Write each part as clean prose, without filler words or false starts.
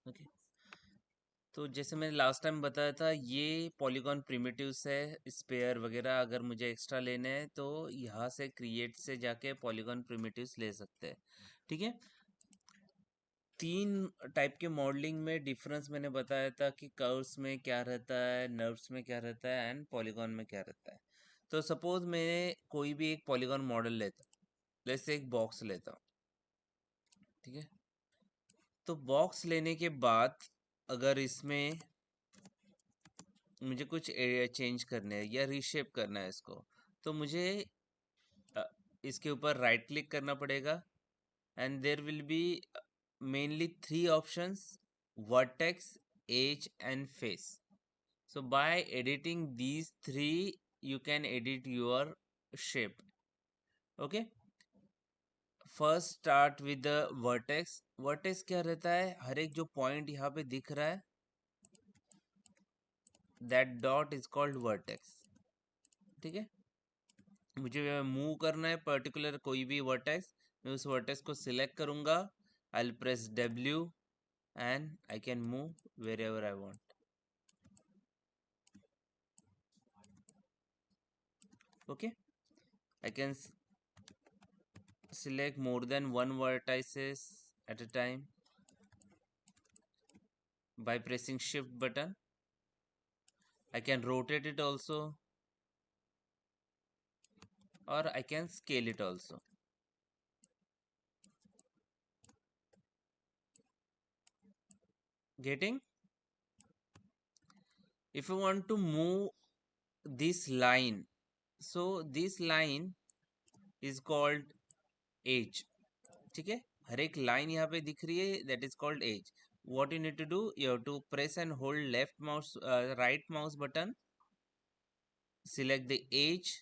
Okay. तो जैसे मैंने लास्ट टाइम बताया था, ये पॉलीगॉन प्रिमिटिव्स है, स्पेयर वगैरह अगर मुझे एक्स्ट्रा लेने हैं तो यहाँ से क्रिएट से जाके पॉलीगॉन प्रिमिटिव्स ले सकते हैं। ठीक है। तीन टाइप के मॉडलिंग में डिफरेंस मैंने बताया था कि कर्व्स में क्या रहता है, नर्व्स में क्या रहता है एंड पॉलीगॉन में क्या रहता है। तो सपोज मैं कोई भी एक पॉलीगॉन मॉडल लेता हूँ, जैसे एक बॉक्स लेता हूँ। ठीक है। तो बॉक्स लेने के बाद अगर इसमें मुझे कुछ चेंज करने हैं या रीशेप करना है इसको, तो मुझे अ, इसके ऊपर राइट क्लिक करना पड़ेगा and there will be mainly three options: vertex, edge and face. So by editing these three you can edit your shape. Okay, first start with the vertex. Vertex क्या रहता है? हर एक जो पॉइंट यहाँ पे दिख रहा है, that dot is called vertex. ठीक है। मुझे मूव करना है पर्टिकुलर कोई भी वर्टेक्स, मैं उस वर्टेक्स को सिलेक्ट करूंगा, I will press W and I can move wherever I want. Okay, I can select more than one vertices at a time by pressing shift button. I can rotate it also, or I can scale it also. Getting? If you want to move this line, so this line is called edge. ठीक है। हर एक line यहाँ पे दिख रही है, that is called edge. What you need to do, you have to press and hold right mouse button, select the edge,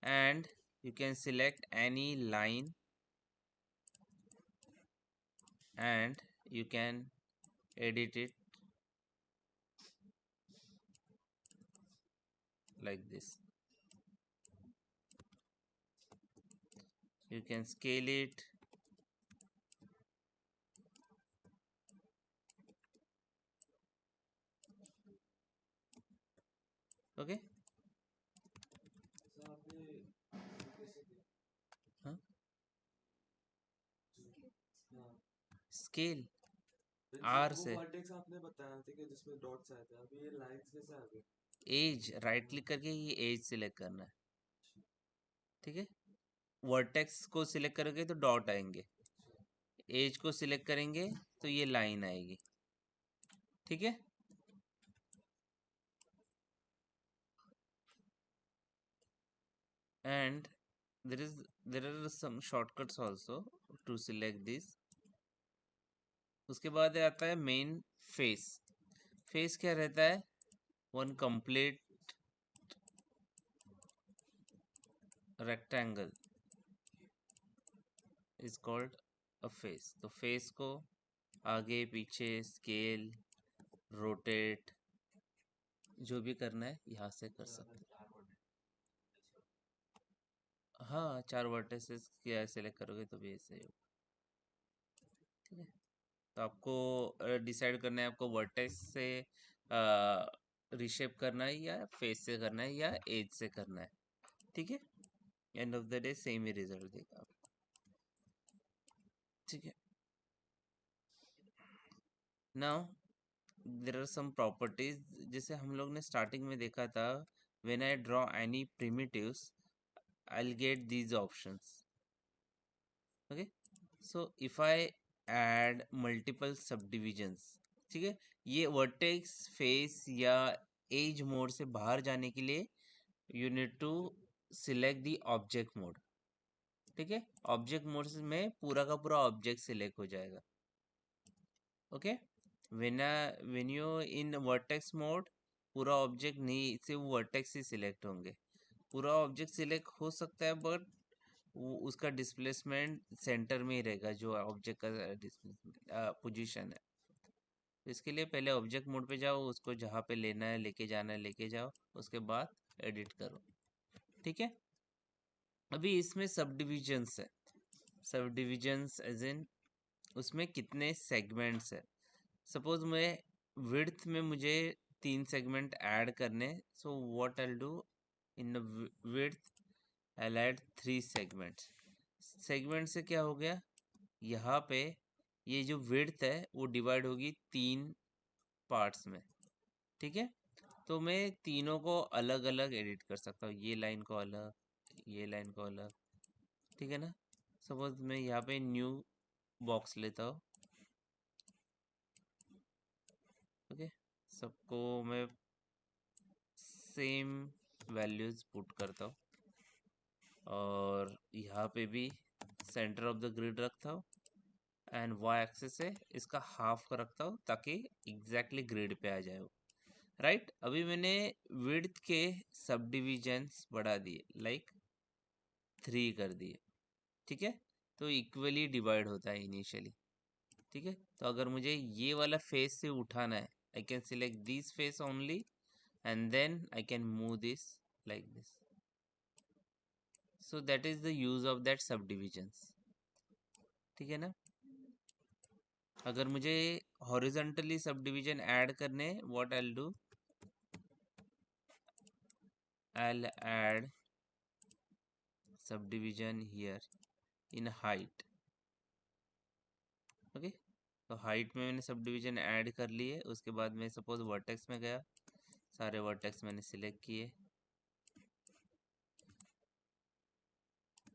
and you can select any line and you can edit it like this. You can scale it. Okay. हाँ, scale R से as right click करके ये edge select करना है। ठीक है। Vertex को select करोगे तो डॉट आएंगे, एज को सिलेक्ट करेंगे तो ये लाइन आएगी। ठीक है। And there are some shortcuts also to select this. उसके बाद आता है मेन फेस। फेस क्या रहता है? One complete rectangle is called a face. तो फेस को आगे पीछे स्केल, रोटेट, जो भी करना है यहाँ से कर सकते हैं। हाँ, 4 वर्टिसेस क्या सेलेक्ट करोगे तो भी ऐसे ही होगा। ठीक है। तो आपको डिसाइड करना है आपको वर्टेक्स से रिशेप करना है या फेस से करना है या एज से करना है। ठीक है। End of the day same ही रिजल्ट देगा आपको। ठीक है। Now there are some properties, जैसे हम लोग ने स्टार्टिंग में देखा था, when I draw any primitives I will get these options. Okay. So if I add multiple sub divisions, ठीक है, ये वर्टेक्स, फेस या एज मोड से बाहर जाने के लिए you need to select the object mode. ठीक है। ऑब्जेक्ट मोड में पूरा का पूरा ऑब्जेक्ट सिलेक्ट हो जाएगा। Okay. When you in vertex mode, पूरा ऑब्जेक्ट नहीं, सिर्फ वर्टेक्स ही सिलेक्ट होंगे। पूरा ऑब्जेक्ट सिलेक्ट हो सकता है बट वो उसका डिस्प्लेसमेंट सेंटर में ही रहेगा, जो ऑब्जेक्ट का पोजीशन है। तो इसके लिए पहले ऑब्जेक्ट मोड पे जाओ, उसको जहाँ पे लेना है लेके जाना है लेके जाओ, उसके बाद एडिट करो। ठीक है। अभी इसमें सब डिविजन्स है। सब डिविजन्स एज इन उसमें कितने सेगमेंट्स है। सपोज मैं विड्थ में मुझे 3 सेगमेंट ऐड करने, so what I do in the width, I add 3 segments. Segment से क्या हो गया, यहाँ पे ये जो विड्थ है वो डिवाइड होगी 3 पार्ट्स में, ठीक है। तो मैं तीनों को अलग अलग एडिट कर सकता हूँ, ये लाइन को अलग, ये लाइन को अलग, ठीक है ना। सपोज मैं यहाँ पे न्यू बॉक्स लेता हूँ, ओके, सबको मैं सेम वैल्यूज पुट करता हूँ और यहाँ पे भी सेंटर ऑफ द ग्रिड रखता हूँ एंड वाई एक्सिस से इसका हाफ का रखता हूँ ताकि एग्जैक्टली ग्रिड पे आ जाए वो, राइट। अभी मैंने विड्थ के सब डिविजन्स बढ़ा दिए, लाइक 3 कर दिए, ठीक है। तो इक्वली डिवाइड होता है इनिशियली, ठीक है। तो अगर मुझे ये वाला फेस से उठाना है, I can select this face only and then I can move this like this. So that is the use of that sub divisions, ठीक है ना। अगर मुझे हॉरिजॉन्टली सब डिविजन ऐड करने, what I do, I'll add subdivision here in height, okay. तो height में मैंने सब डिविजन ऐड कर लिए, उसके बाद मैं सपोज वर्टेक्स में गया, सारे वर्टेक्स मैंने सिलेक्ट किए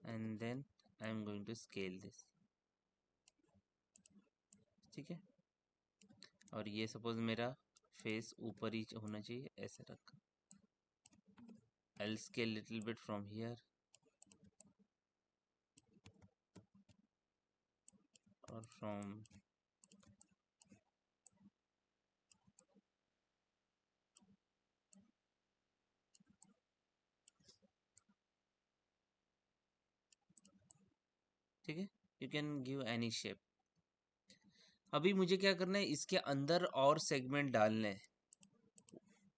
and then I am going to scale this, ठीक है। और ये सपोज मेरा फेस ऊपर ही होना चाहिए, ऐसे रखा। I'll scale little bit from here or from, ठीक है। You can give any shape. अभी मुझे क्या करना है, इसके अंदर और सेगमेंट डालने हैं।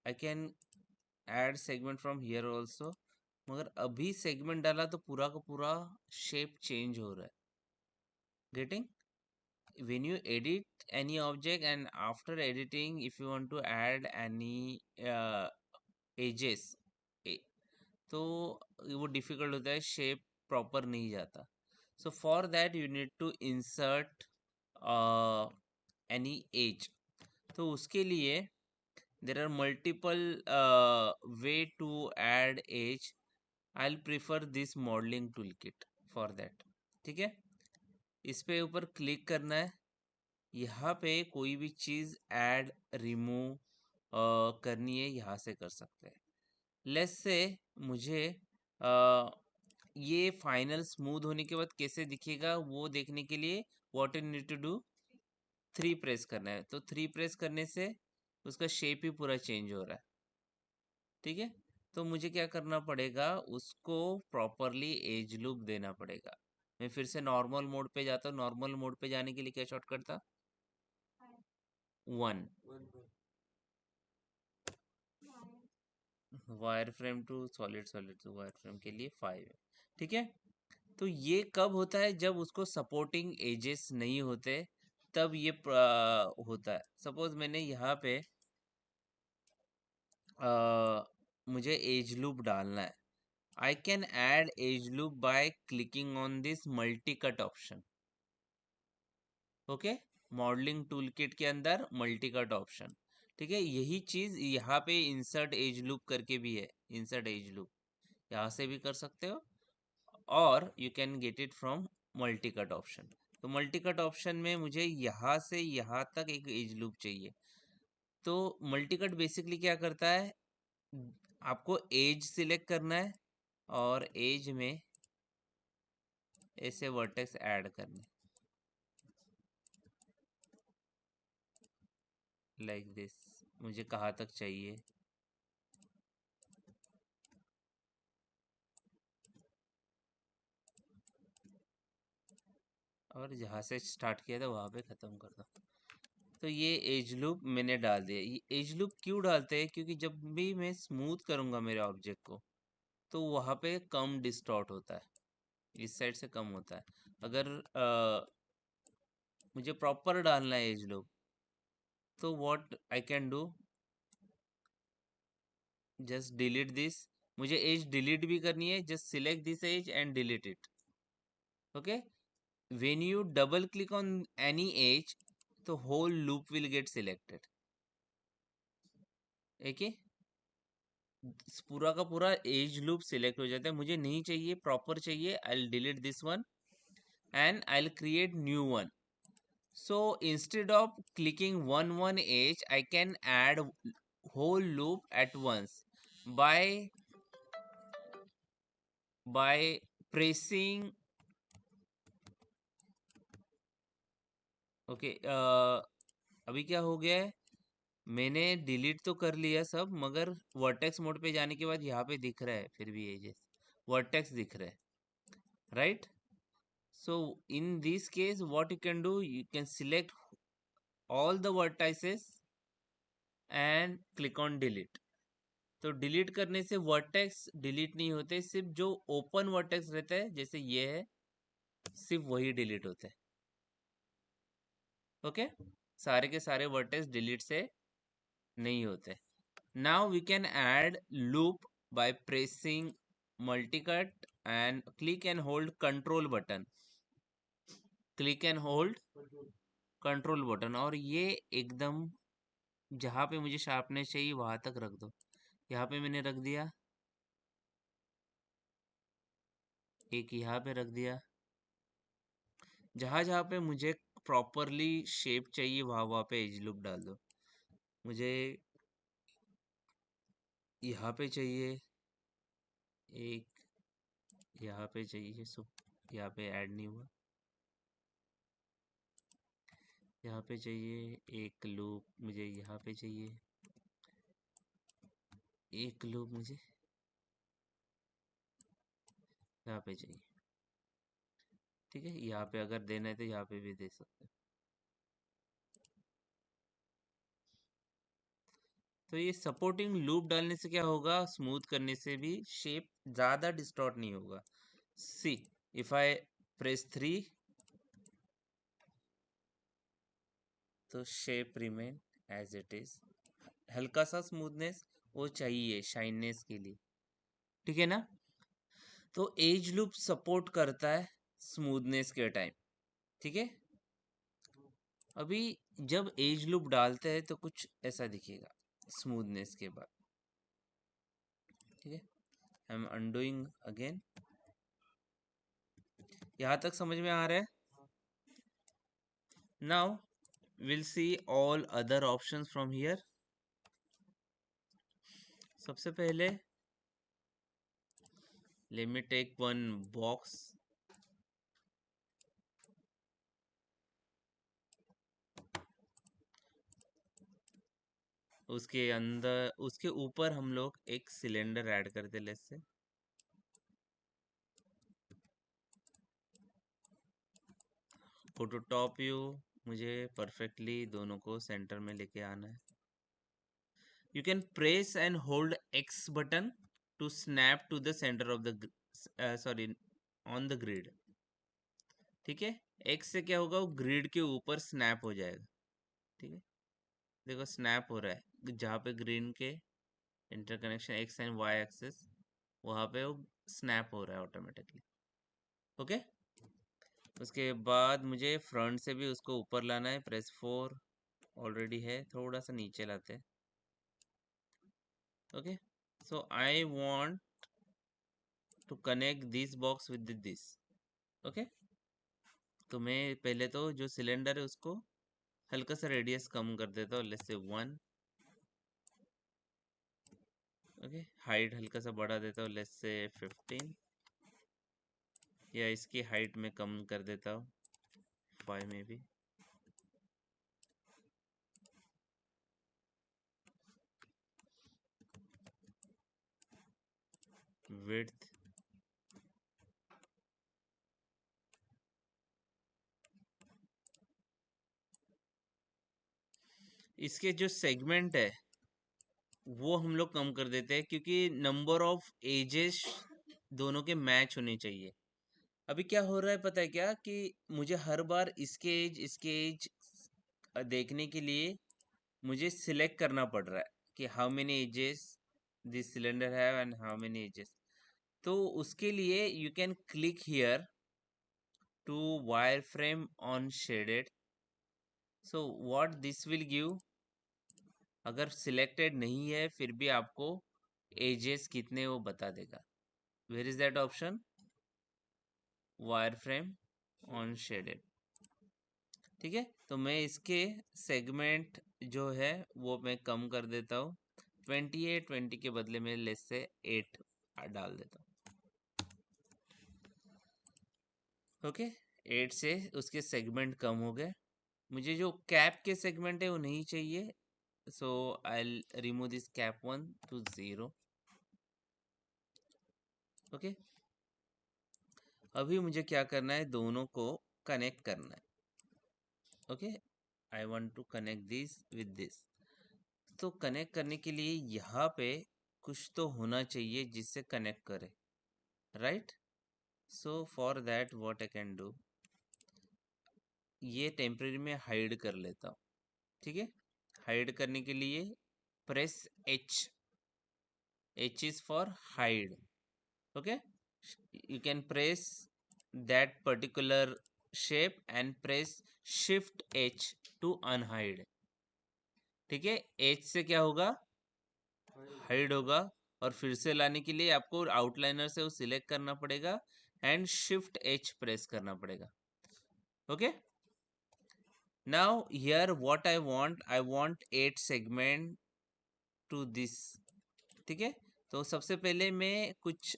I can add segment from here also, मगर अभी सेगमेंट डाला तो पूरा का पूरा शेप चेंज हो रहा है। Getting, when you edit any object and after editing if you want to add any edges, तो वो डिफिकल्ट होता है, शेप प्रॉपर नहीं जाता। So for that you need to insert any edge. तो उसके लिए there are multiple way to add edge. I'll prefer this modeling toolkit for that, ठीक है। इस पे ऊपर क्लिक करना है, यहाँ पे कोई भी चीज़ ऐड रिमूव करनी है यहाँ से कर सकते हैं। लेट्स से मुझे ये फाइनल स्मूथ होने के बाद कैसे दिखेगा वो देखने के लिए what you need to do, 3 press करना है। तो 3 प्रेस करने से उसका शेप ही पूरा चेंज हो रहा है, ठीक है। तो मुझे क्या करना पड़ेगा, उसको प्रॉपरली एज लूप देना पड़ेगा। मैं फिर से नॉर्मल मोड पे जाता हूँ। नॉर्मल मोड पे जाने के लिए क्या शॉर्टकट था, 1, wire frame to solid, solid to wire frame के लिए 5 है, ठीक है। तो ये कब होता है, जब उसको सपोर्टिंग एजेस नहीं होते तब ये होता है। सपोज मैंने यहाँ पे मुझे एज लूप डालना है, I can add as loop by clicking on this multi cut option, okay. Modelling tool kit के अंदर मल्टी कट ऑप्शन, ठीक है। यही चीज यहाँ पे इंसर्ट एज लूप करके भी है, इंसर्ट एज लूप यहाँ से भी कर सकते हो और you can get it from multi cut option. तो मल्टी कट ऑप्शन में मुझे यहाँ से यहाँ तक एक एज लूप चाहिए। तो मल्टी कट बेसिकली क्या करता है, आपको एज सिलेक्ट करना है और एज में ऐसे वर्टेक्स ऐड करने, लाइक दिस। मुझे कहाँ तक चाहिए, और जहाँ से स्टार्ट किया था वहाँ पे ख़त्म कर दो। तो ये एज लूप मैंने डाल दिया। ये एज लूप क्यों डालते हैं, क्योंकि जब भी मैं स्मूथ करूँगा मेरे ऑब्जेक्ट को तो वहाँ पे कम डिस्टॉर्ट होता है, इस साइड से कम होता है। अगर मुझे प्रॉपर डालना है as loop, So what I can do, just delete this. मुझे एज डिलीट भी करनी है, just select this age and delete it. Okay, when you double click on any age, the whole loop will get selected. Okay, पूरा का पूरा as loop select हो जाता है. मुझे नहीं चाहिए, प्रॉपर चाहिए. I'll delete this one and I'll create new one. So instead of clicking one age, I can add whole loop at once by pressing. Okay, अभी क्या हो गया है, मैंने डिलीट तो कर लिया सब, मगर वर्टेक्स मोड पे जाने के बाद यहाँ पे दिख रहा है फिर भी एजेस, वर्टेक्स दिख रहा है, right. So in this case what you can do, you can select all the vertices and click on delete. तो डिलीट करने से वर्टेक्स डिलीट नहीं होते, सिर्फ जो ओपन वर्टेक्स रहता है जैसे ये है, सिर्फ वही डिलीट होते हैं. ओके, सारे के सारे वर्टेक्स डिलीट से नहीं होते. Now we can add loop by pressing multicut and click and hold control button. Click and hold control button, और ये एकदम जहाँ पे मुझे शार्पनेस चाहिए वहां तक रख दो. यहाँ पे मैंने रख दिया, एक यहाँ पे रख दिया. जहाँ जहाँ पे मुझे प्रॉपरली शेप चाहिए वहाँ वहाँ पे एज लूप डाल दो. मुझे यहाँ पे चाहिए एक, यहाँ पे चाहिए, सो यहाँ पे ऐड नहीं हुआ. यहाँ पे चाहिए एक लूप, मुझे यहाँ पे चाहिए एक लूप, मुझे यहाँ पे चाहिए. ठीक है, यहाँ पे अगर देना है तो यहाँ पे भी दे सकते हैं. तो ये सपोर्टिंग लूप डालने से क्या होगा, स्मूथ करने से भी शेप ज़्यादा डिस्टॉर्ट नहीं होगा. सी, इफ आई प्रेस 3, तो shape remain as it is. हल्का सा स्मूथनेस वो चाहिए शाइननेस के लिए, ठीक है ना. तो एज लूप सपोर्ट करता है स्मूथनेस के टाइम, ठीक है. अभी जब एज लूप डालते हैं तो कुछ ऐसा दिखेगा स्मूथनेस के बाद, ठीक है. I am undoing again. यहाँ तक समझ में आ रहा है. Now will see all other options from here. सबसे पहले let me take one box. उसके अंदर, उसके ऊपर हम लोग एक सिलेंडर ऐड करते. Let's say go to top view. मुझे परफेक्टली दोनों को सेंटर में लेके आना है. You can press and hold X button to snap to the center of the, sorry, on the grid. ठीक है, एक्स से क्या होगा, वो ग्रिड के ऊपर स्नैप हो जाएगा. ठीक है, देखो स्नैप हो रहा है जहाँ पे ग्रीन के interconnection X and Y axes, वहाँ पे वो स्नैप हो रहा है ऑटोमेटिकली. ओके, उसके बाद मुझे फ्रंट से भी उसको ऊपर लाना है. प्रेस 4 ऑलरेडी है, थोड़ा सा नीचे लाते हैं. Okay, so I want to connect this box with this. Okay, तो मैं पहले तो जो सिलेंडर है उसको हल्का सा रेडियस कम कर देता हूँ. Let's say 1. ओके, हाइट हल्का सा बढ़ा देता हूँ. लेट्स से 15, या इसकी हाइट में कम कर देता हूँ 5 में भी. विड्थ इसके जो सेगमेंट है वो हम लोग कम कर देते हैं, क्योंकि नंबर ऑफ एजेस दोनों के मैच होने चाहिए. अभी क्या हो रहा है पता है क्या, कि मुझे हर बार इसके एज देखने के लिए मुझे सिलेक्ट करना पड़ रहा है कि how many edges this cylinder have and how many edges. तो उसके लिए you can click here to wire frame on shaded. So what this will give, अगर सिलेक्टेड नहीं है फिर भी आपको एजेस कितने वो बता देगा। Where is that option? Wire frame on shaded. ठीक है, तो मैं इसके सेगमेंट जो है वो मैं कम कर देता हूँ। 28, 20 के बदले में लेस से 8 डाल देता हूँ। ओके, 8 से उसके सेगमेंट कम हो गए। मुझे जो कैप के सेगमेंट है वो नहीं चाहिए, so I remove this cap 1 to 0। Okay, अभी मुझे क्या करना है, दोनों को कनेक्ट करना है। Okay, I want to connect this with this. तो कनेक्ट करने के लिए यहाँ पे कुछ तो होना चाहिए जिससे कनेक्ट करे, right? So for that what I can do, ये टेम्परेरी में हाइड कर लेता हूँ। ठीक है, हाइड करने के लिए press H। H is for hide. Okay, you can press that particular shape and press shift H to unhide। ठीक है, H से क्या होगा, हाइड होगा। और फिर से लाने के लिए आपको आउटलाइनर से वो सिलेक्ट करना पड़ेगा एंड शिफ्ट H प्रेस करना पड़ेगा। Okay, now here what I want 8 segment to this. ठीक है, तो सबसे पहले मैं कुछ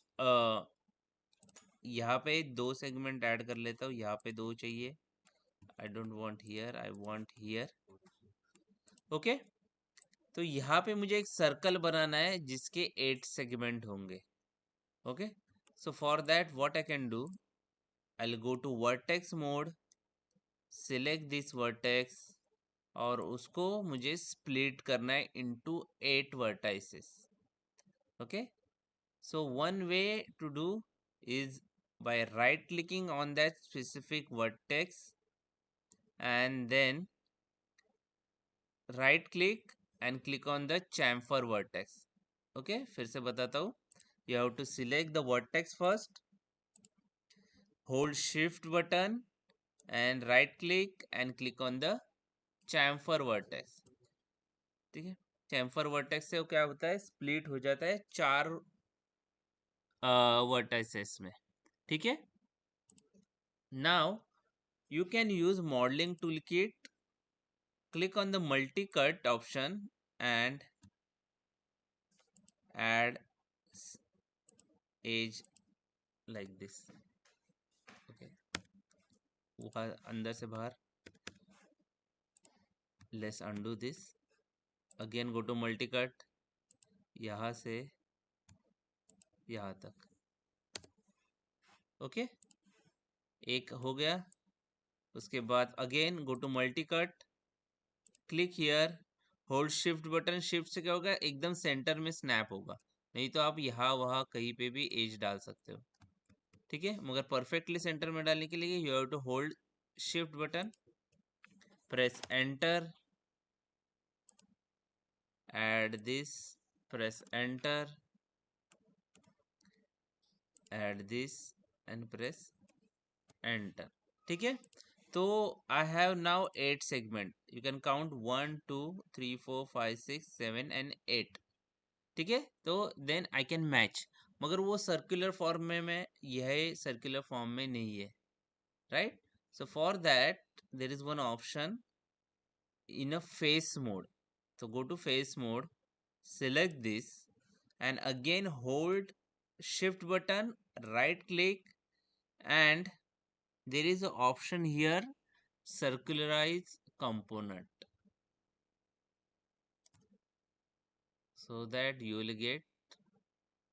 यहाँ पे 2 सेगमेंट ऐड कर लेता हूँ। यहाँ पे 2 चाहिए, I don't want here, I want here. Okay, तो यहाँ पे मुझे एक सर्कल बनाना है जिसके 8 सेगमेंट होंगे। Okay, so for that what I can do, I'll go to vertex mode, select this vertex और उसको मुझे split करना है into 8 vertices। okay, so one way to do is by right clicking on that specific vertex and then right click and click on the chamfer vertex। okay, फिर से बताता हूँ, you have to select the vertex first, hold shift button and right click and click on the chamfer vertex। ठीक है, chamfer vertex से वो क्या होता है, स्प्लिट हो जाता है 4 वर्टाइसेस में। ठीक है, now you can use modeling toolkit, click on the multi cut option and add edge like this। okay, अंदर से बाहर, let's undo this, again go to multi cut, यहाँ से यहाँ तक। ओके, एक हो गया। उसके बाद again go to multi cut, click here, hold shift button. Shift से क्या होगा, एकदम सेंटर में स्नैप होगा, नहीं तो आप यहाँ वहाँ कहीं पे भी एज डाल सकते हो। ठीक है, मगर परफेक्टली सेंटर में डालने के लिए you have to hold shift button, press enter, add this, press enter, add this and press enter. ठीक है, तो I have now 8 segment, you can count 1 2 3 4 5 6 7 and 8। ठीक है, तो देन आई कैन मैच, मगर वो सर्कुलर फॉर्म में यह सर्कुलर फॉर्म में नहीं है, right? So for that there is one option in a face mode. so go to face mode, select this and again hold shift button, right click and there is an option here, circularize component, so that you will get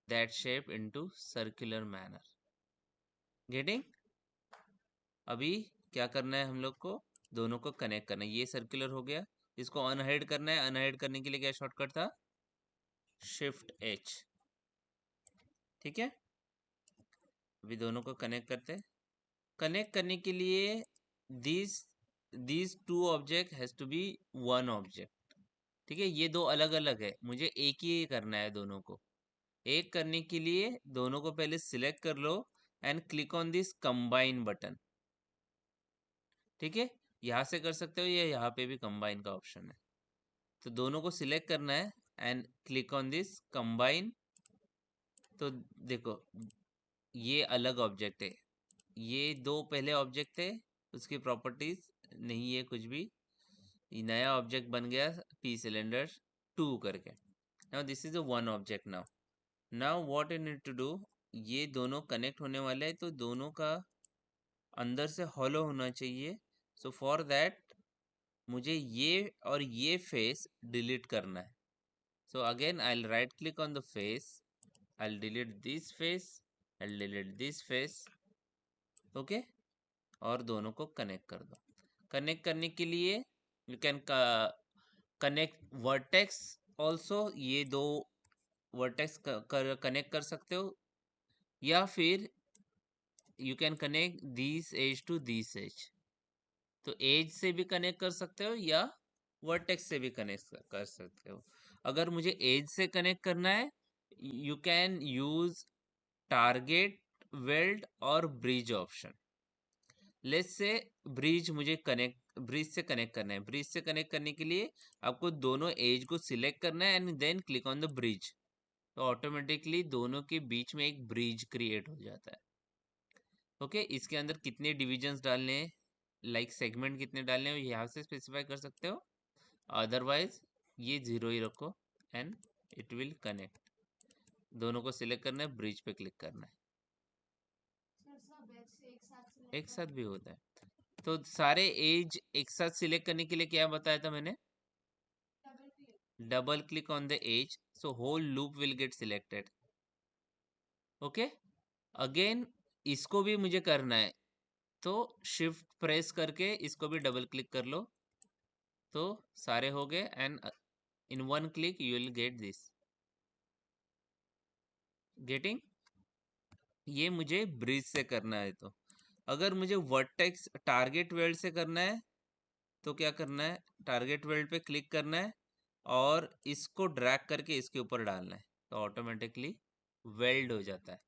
that shape into circular manner। getting? अभी क्या करना है, हम लोग को दोनों को connect करना है। ये सर्कुलर हो गया, इसको अनहाइड करना है। अनहाइड करने के लिए क्या शॉर्टकट था, शिफ्ट H। ठीक है, अभी दोनों को कनेक्ट करते हैं। कनेक्ट करने के लिए this these two object has to be one object। ठीक है, ये दो अलग अलग है, मुझे एक ही करना है दोनों को। एक करने के लिए दोनों को पहले सिलेक्ट कर लो and click on this combine button. ठीक है, यहाँ से कर सकते हो या यहाँ पे भी कंबाइन का ऑप्शन है। तो दोनों को सिलेक्ट करना है and click on this combine. तो देखो, ये अलग ऑब्जेक्ट है, ये दो पहले ऑब्जेक्ट थे, उसकी प्रॉपर्टीज नहीं है कुछ भी, ये नया ऑब्जेक्ट बन गया पी सिलेंडर 2 करके। Now this is a one object. Now what you need to do, ये दोनों कनेक्ट होने वाले हैं, तो दोनों का अंदर से हॉलो होना चाहिए। सो फॉर दैट मुझे ये और ये फेस डिलीट करना है। So again I will write click on the face, I will delete this face, I will delete this face. Okay, और दोनों को कनेक्ट कर दो। कनेक्ट करने के लिए you can connect vertex also, ये दो वर्टेक्स कनेक्ट कर सकते हो, या फिर you can connect this edge to this edge. तो एज से भी कनेक्ट कर सकते हो या वर्टेक्स से भी कनेक्ट कर सकते हो। अगर मुझे एज से कनेक्ट करना है, you can use target, weld और bridge option. Let's say bridge से कनेक्ट करना है। ब्रिज से कनेक्ट करने के लिए आपको दोनों एज को सिलेक्ट करना है and then click on the bridge. तो ऑटोमेटिकली दोनों के बीच में एक ब्रिज क्रिएट हो जाता है। ओके, इसके अंदर कितने डिविजन्स डालने हैं, लाइक सेगमेंट कितने डालने हैं, यहाँ से स्पेसिफाई कर सकते हो। अदरवाइज ये 0 ही रखो एंड इट विल कनेक्ट। दोनों को सिलेक्ट करना है, ब्रिज पे क्लिक करना है। एक साथ भी होता है। तो सारे एज एक साथ सिलेक्ट करने के लिए क्या बताया था मैंने, double click on the edge, so whole loop will get selected. Okay, again इसको भी मुझे करना है, तो शिफ्ट प्रेस करके इसको भी डबल क्लिक कर लो, तो सारे हो गए and in one click you will get this. Getting, ये मुझे ब्रिज से करना है। तो अगर मुझे वर्टेक्स टारगेट वेल्ड से करना है, तो क्या करना है, टारगेट वेल्ड पे क्लिक करना है और इसको ड्रैग करके इसके ऊपर डालना है, तो ऑटोमेटिकली वेल्ड हो जाता है।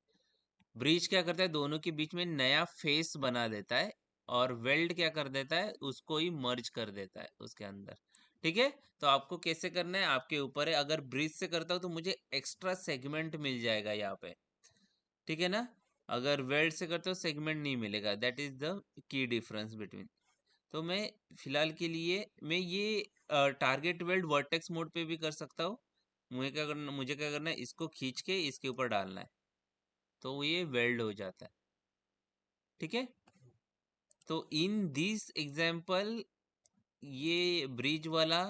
ब्रिज क्या करता है, दोनों के बीच में नया फेस बना देता है, और वेल्ड क्या कर देता है, उसको ही मर्ज कर देता है उसके अंदर। ठीक है, तो आपको कैसे करना है आपके ऊपर है। अगर ब्रिज से करता हूँ तो मुझे एक्स्ट्रा सेगमेंट मिल जाएगा यहाँ पे, ठीक है ना। अगर वेल्ड से करते हो सेगमेंट नहीं मिलेगा, that is the key difference between. तो मैं फिलहाल के लिए मैं ये टारगेट वेल्ड वर्टेक्स मोड पे भी कर सकता हूँ। मुझे क्या करना है, इसको खींच के इसके ऊपर डालना है, तो ये वेल्ड हो जाता है। ठीक है, तो इन दिस एग्जाम्पल ये ब्रिज वाला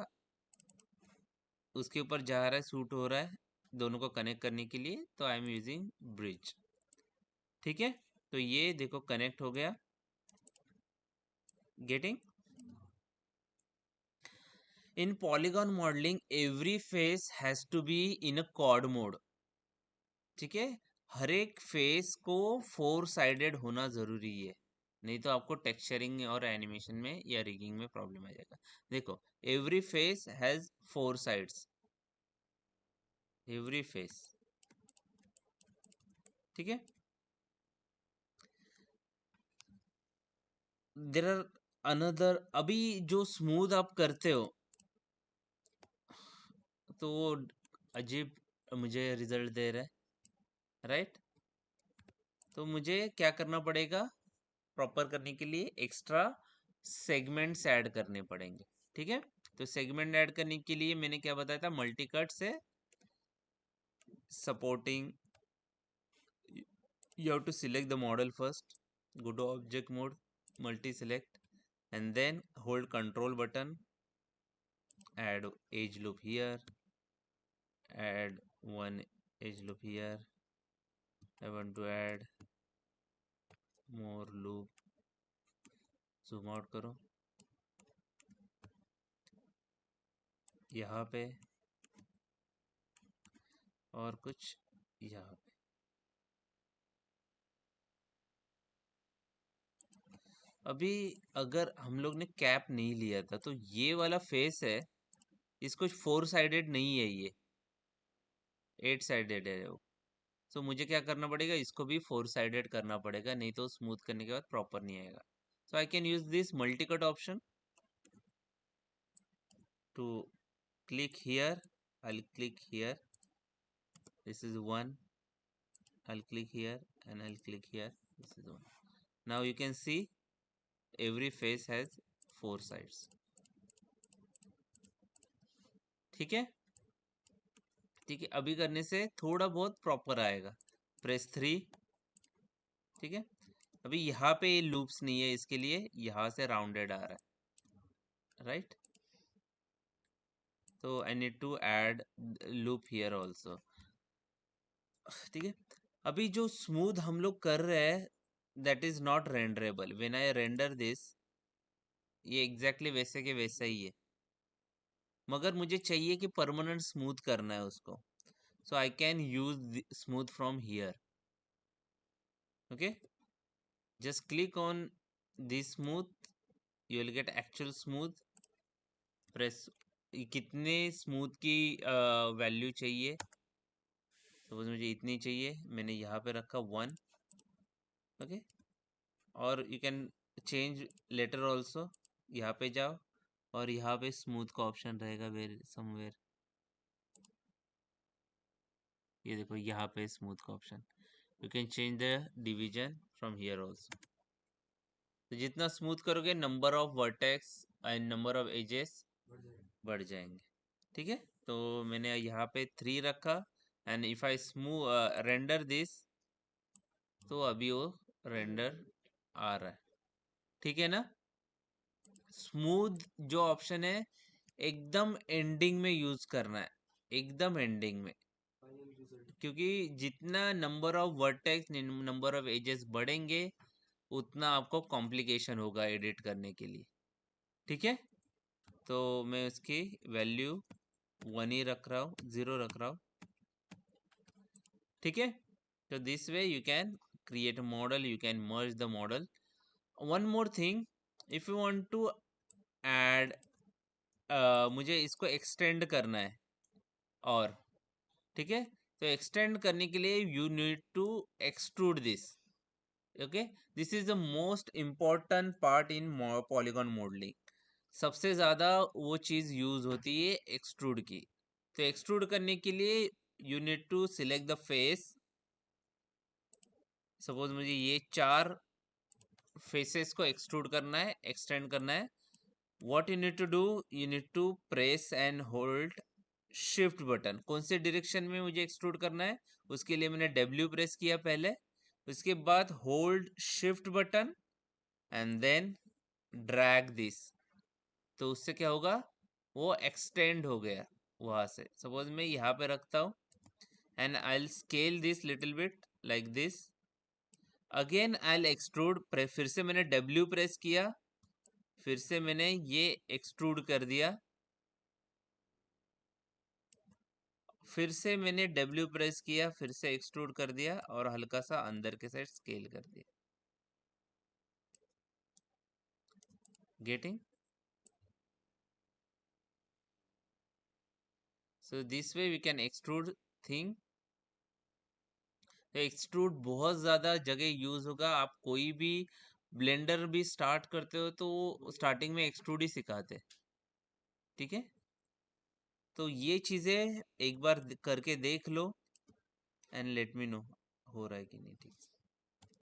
उसके ऊपर जा रहा है, सूट हो रहा है दोनों को कनेक्ट करने के लिए, तो आई एम यूजिंग ब्रिज। ठीक है, तो ये देखो कनेक्ट हो गया। Getting, in polygon modelling every face has to be in a quad mode. ठीक है, हर एक फेस को 4 साइडेड होना जरूरी है, नहीं तो आपको टेक्सचरिंग और एनिमेशन में या रिगिंग में प्रॉब्लम आ जाएगा। देखो, every face has 4 sides, every face. ठीक है, देर आर अनदर, अभी जो स्मूथ आप करते हो तो वो अजीब मुझे रिजल्ट दे रहा है, राइट। तो मुझे क्या करना पड़ेगा, प्रॉपर करने के लिए एक्स्ट्रा सेगमेंट्स ऐड करने पड़ेंगे। ठीक है, तो सेगमेंट ऐड करने के लिए मैंने क्या बताया था, मल्टी कट से supporting, you have to select the model first, go to object mode, multi select, and then hold control button, add edge loop here, add one edge loop here. I want to add more loop, zoom out करो यहाँ पे, और कुछ यहाँ पे। अभी अगर हम लोग ने कैप नहीं लिया था, तो ये वाला फेस है, इसको 4 साइडेड नहीं है, ये 8 साइडेड है वो। सो मुझे क्या करना पड़ेगा, इसको भी 4 साइडेड करना पड़ेगा, नहीं तो स्मूथ करने के बाद प्रॉपर नहीं आएगा। So I can use this multi cut option to click here. I'll click here. This is one. I'll click here and I'll click here. This is one. Now you can see every face has 4 sides. ठीक है, ठीक है। अभी करने से थोड़ा बहुत proper आएगा। प्रेस 3। ठीक है, अभी यहाँ पे ये लूप्स नहीं है, इसके लिए यहाँ से राउंडेड आ रहा है, राइट। तो I need to add loop here also. ठीक है, अभी जो स्मूथ हम लोग कर रहे हैं that is not renderable. When I render this, ये एग्जैक्टली वैसे के वैसा ही है, मगर मुझे चाहिए कि परमानेंट स्मूथ करना है उसको। So I can use smooth from here. Okay, just click on this smooth, you will get actual smooth. Press, कितने स्मूथ की वैल्यू चाहिए, सपोज मुझे इतनी चाहिए, मैंने यहाँ पे रखा 1। ओके, और you can change later also. यहाँ पे जाओ और यहाँ पे स्मूथ का ऑप्शन रहेगा वेर समवेयर, ये देखो यहाँ पे स्मूथ का option. You can change the division from here also. तो जितना स्मूथ करोगे number of vertex and number of edges बढ़ जाएंगे। ठीक है, तो मैंने यहाँ पे 3 रखा and if I render this, तो अभी वो रेंडर आ रहा है। ठीक है ना। स्मूथ जो ऑप्शन है एकदम एंडिंग में यूज करना है, एकदम एंडिंग में, क्योंकि जितना number of vertex number of edges बढ़ेंगे उतना आपको कॉम्प्लिकेशन होगा एडिट करने के लिए। ठीक है, तो मैं उसकी वैल्यू 1 ही रख रहा हूँ, 0 रख रहा हूँ। ठीक है, तो this way you can create a model, you can merge the model. One more thing, if you want to add, मुझे इसको एक्सटेंड करना है, और ठीक है, तो एक्सटेंड करने के लिए you need to extrude this. Okay, this is the most important part in polygon modelling. सबसे ज़्यादा वो चीज़ यूज होती है एक्सट्रूड की। तो एक्सट्रूड करने के लिए you need to select the face. Suppose मुझे ये 4 फेसेस को एक्सट्रूड करना है, एक्सटेंड करना है। What you need to do, you need to press and hold shift button. कौन से डायरेक्शन में मुझे एक्सट्रूड करना है, उसके लिए मैंने W प्रेस किया पहले, उसके बाद hold shift button and then drag this. तो उससे क्या होगा, वो एक्सटेंड हो गया वहां से। सपोज मैं यहाँ पे रखता हूँ and I will scale this little bit like this. Again I will extrude, फिर से मैंने W प्रेस किया, फिर से मैंने ये एक्सट्रूड कर दिया, फिर से मैंने W प्रेस किया, फिर से एक्सट्रूड कर दिया और हल्का सा अंदर के साइड स्केल कर दिया। Getting? So this way we can extrude thing. तो एक्सट्रूड बहुत ज़्यादा जगह यूज होगा। आप कोई भी ब्लेंडर भी स्टार्ट करते हो तो स्टार्टिंग में एक्सट्रूड ही सिखाते। ठीक है, तो ये चीज़ें एक बार करके देख लो एंड लेट मी नो हो रहा है कि नहीं। ठीक है।